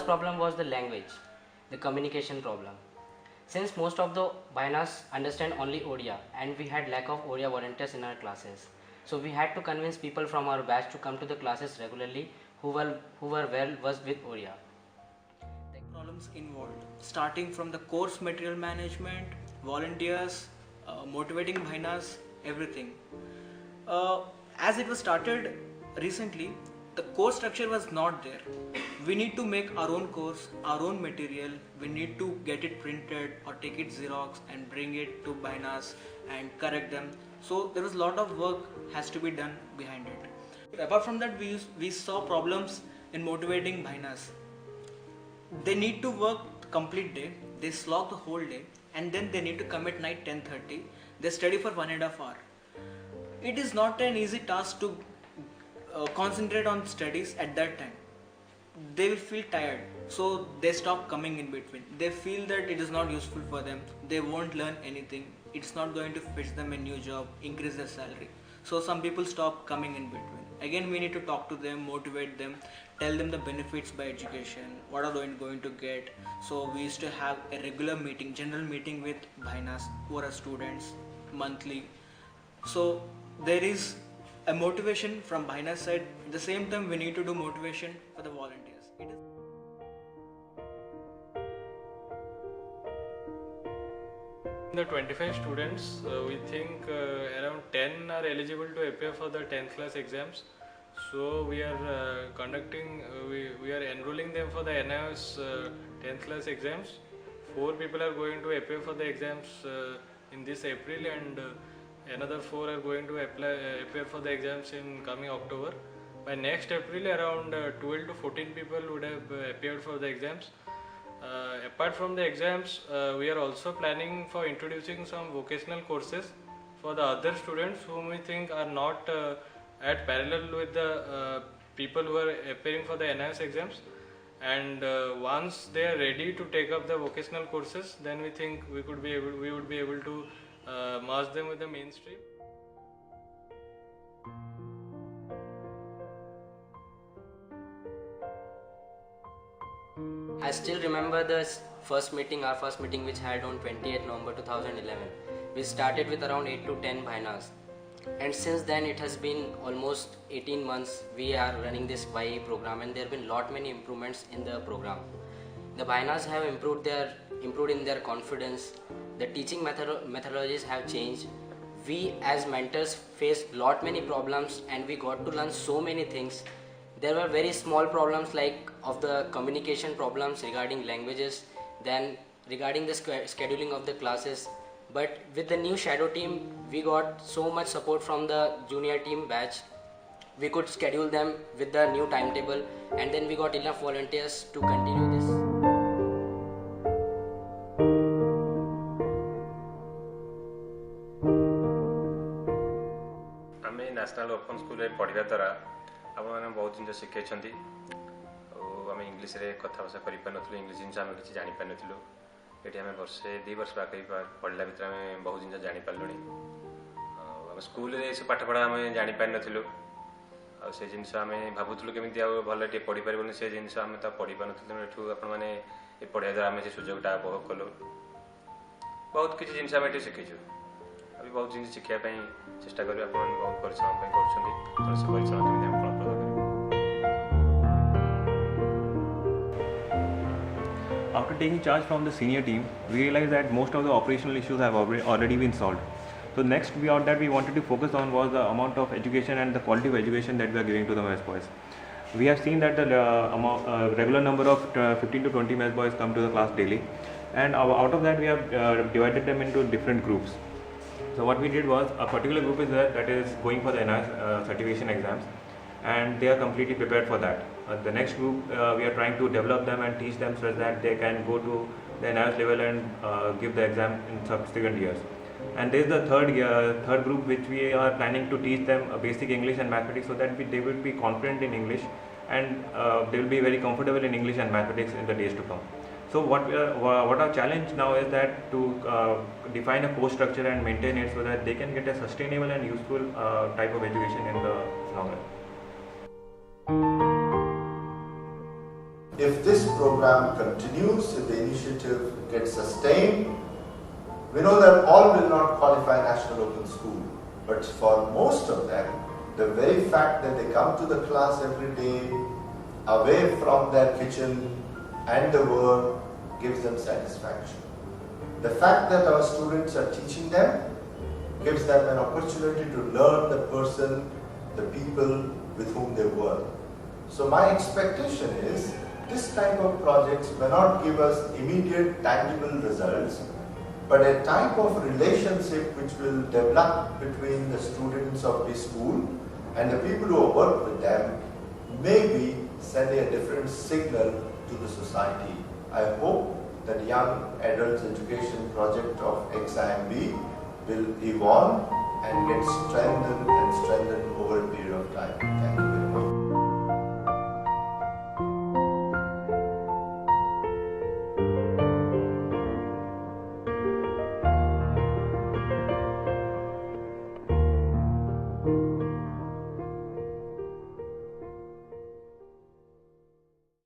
first problem was the language, the communication problem. Since most of the Bainas understand only Odia and we had lack of Odia volunteers in our classes, so we had to convince people from our batch to come to the classes regularly who were well versed with Odia. Problems involved, starting from the course material management, volunteers, motivating Bainas, everything. As it was started recently, the course structure was not there. We need to make our own course, our own material. We need to get it printed or take it Xerox and bring it to Bainas and correct them. So there was a lot of work has to be done behind it. Apart from that, we saw problems in motivating Bainas. They need to work complete day. They slog the whole day, and then they need to come at night 10:30. They study for 1.5 hours. It is not an easy task to concentrate on studies at that time. They will feel tired, so they stop coming in between. They feel that it is not useful for them. They won't learn anything. It's not going to fetch them a new job, increase their salary. So some people stop coming in between. Again, we need to talk to them, motivate them, tell them the benefits by education, what are they going to get. So we used to have a regular meeting, general meeting with Bainas who are students monthly. So there is a motivation from Bainas side. At the same time, we need to do motivation for the volunteers. The 25 students, we think around 10 are eligible to appear for the 10th class exams. So we are we are enrolling them for the NIOS 10th class exams. 4 people are going to appear for the exams in this April, and another 4 are going to appear for the exams in coming October. By next April, around 12 to 14 people would have appeared for the exams. Apart from the exams, we are also planning for introducing some vocational courses for the other students whom we think are not at parallel with the people who are appearing for the NIOS exams. And once they are ready to take up the vocational courses, then we think we would be able to merge them with the mainstream. I still remember our first meeting which held on 28th November 2011. We started with around 8 to 10 Bainas, and since then it has been almost 18 months we are running this YE program, and there have been many improvements in the program. The Bainas have improved in their confidence. The teaching methodologies have changed. We as mentors faced many problems, and we got to learn so many things. There were very small problems like of the communication problems regarding languages, then regarding the scheduling of the classes. But with the new shadow team, we got so much support from the junior team batch. We could schedule them with the new timetable, and then we got enough volunteers to continue this. आमे national open school रे पढ़िबा द्वारा आप मैंने बहुत जिन शिखे आम English रे कथबार्ता कर English जिन आम किसी जापार नुँ ये आम वर्षे 2 वर्ष पाखे पढ़ला भर आम बहुत जिन जापारू आम स्कूल सब पाठपढ़ा आम जापार नुँ से जिन आम भावुलु केमी भल टे पढ़ी पार्बन से जिन आम तो पढ़ी पार तेणु आपने पढ़ाई द्वारा आम से सुजोगटा उपभोग कलु बहुत किसी जिन आम ये शिखीचु अभी बहुत जिन शिखापी चेष्टा करें आप बहुत परिश्रम कर परिश्रम केमी फलप्रद करें। After taking charge from the senior team, we realized that most of the operational issues have already been solved. So next beyond that we wanted to focus on was the amount of education and the quality of education that we are giving to the mess boys. We have seen that the regular number of 15 to 20 mess boys come to the class daily, and out of that we have divided them into different groups. So what we did was, a particular group is that is going for the NIOS certification exams, and they are completely prepared for that. The next group, we are trying to develop them and teach them so that they can go to the NIOS level and give the exam in subsequent years. And there is the third group which we are planning to teach them basic English and mathematics so that they will be confident in English, and they will be very comfortable in English and mathematics in the days to come. So what our challenge now is that to define a course structure and maintain it so that they can get a sustainable and useful type of education in the long run. If this program program continues, if the initiative gets sustained, we know that all will not qualify National Open School, but for most of them, the very fact that they come to the class every day, away from their kitchen and the work, gives them satisfaction. The fact that our students are teaching them gives them an opportunity to learn the person, the people with whom they work. So my expectation is this type of projects may not give us immediate tangible results, but a type of relationship which will develop between the students of this school and the people who work with them may be sending a different signal to the society. I hope that Young Adults Education Project of XIMB will evolve and get strengthened over a period of time. Thank you very much.